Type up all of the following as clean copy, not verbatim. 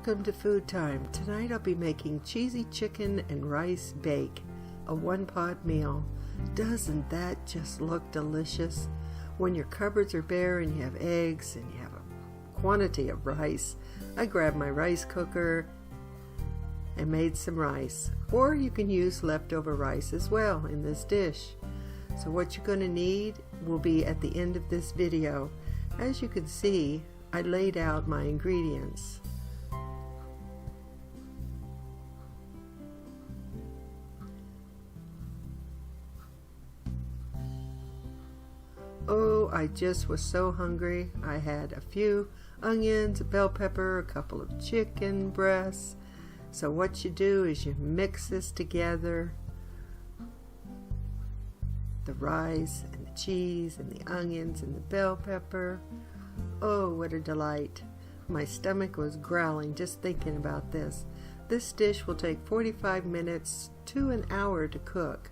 Welcome to Food Time. Tonight I'll be making cheesy chicken and rice bake, a one-pot meal. Doesn't that just look delicious? When your cupboards are bare and you have eggs and you have a quantity of rice, I grabbed my rice cooker and made some rice. Or you can use leftover rice as well in this dish. So what you're going to need will be at the end of this video. As you can see, I laid out my ingredients. Oh, I just was so hungry. I had a few onions, a bell pepper, a couple of chicken breasts. So what you do is you mix this together. The rice and the cheese and the onions and the bell pepper. Oh, what a delight. My stomach was growling just thinking about this. This dish will take 45 minutes to an hour to cook.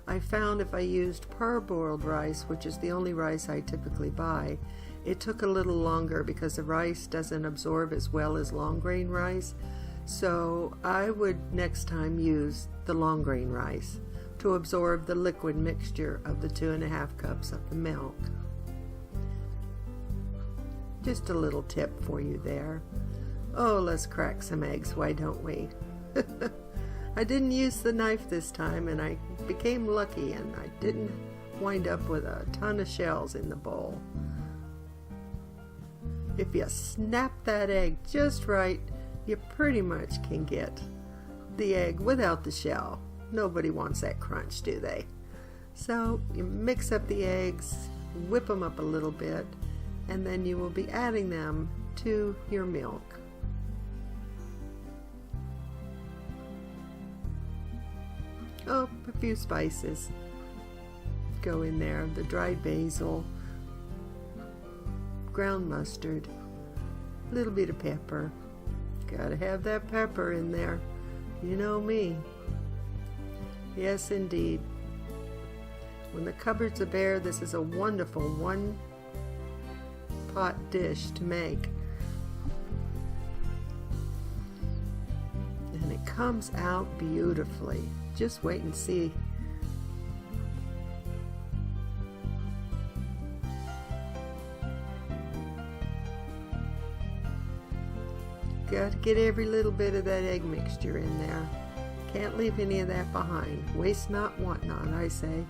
I found if I used parboiled rice, which is the only rice I typically buy, it took a little longer because the rice doesn't absorb as well as long grain rice. So I would next time use the long grain rice to absorb the liquid mixture of the 2.5 cups of the milk. Just a little tip for you there. Oh, let's crack some eggs, why don't we? I didn't use the knife this time, and I became lucky and I didn't wind up with a ton of shells in the bowl. If you snap that egg just right, you pretty much can get the egg without the shell. Nobody wants that crunch, do they? So you mix up the eggs, whip them up a little bit, and then you will be adding them to your milk. Oh, a few spices go in there. The dried basil, ground mustard, a little bit of pepper. Gotta have that pepper in there. You know me. Yes, indeed. When the cupboards are bare, this is a wonderful one-pot dish to make. And it comes out beautifully. Just wait and see. Got to get every little bit of that egg mixture in there. Can't leave any of that behind. Waste not, want not, I say.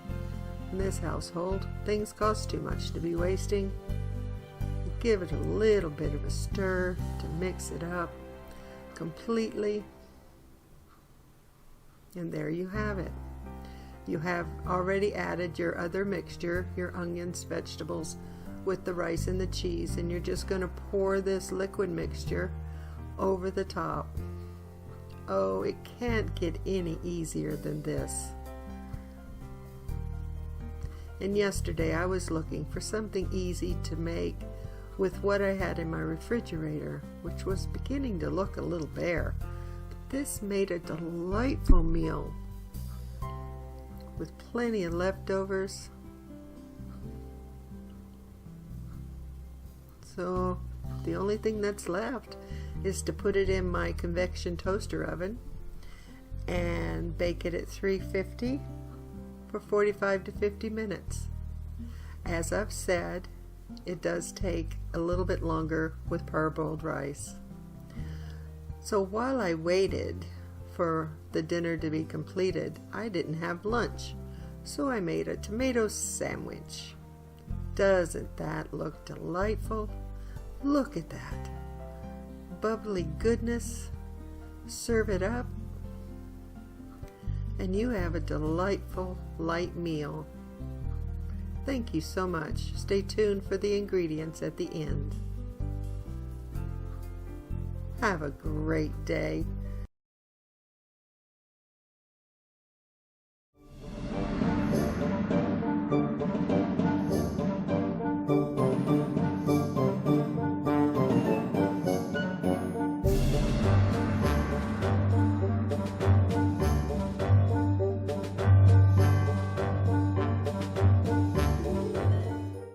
In this household, things cost too much to be wasting. Give it a little bit of a stir to mix it up completely. And there you have it. You have already added your other mixture, your onions, vegetables, with the rice and the cheese, and you're just going to pour this liquid mixture over the top. Oh, it can't get any easier than this. And yesterday I was looking for something easy to make with what I had in my refrigerator, which was beginning to look a little bare. This made a delightful meal with plenty of leftovers. So the only thing that's left is to put it in my convection toaster oven and bake it at 350 for 45 to 50 minutes. As I've said, it does take a little bit longer with parboiled rice. So while I waited for the dinner to be completed, I didn't have lunch. So I made a tomato sandwich. Doesn't that look delightful? Look at that. Bubbly goodness. Serve it up, and you have a delightful light meal. Thank you so much. Stay tuned for the ingredients at the end. Have a great day.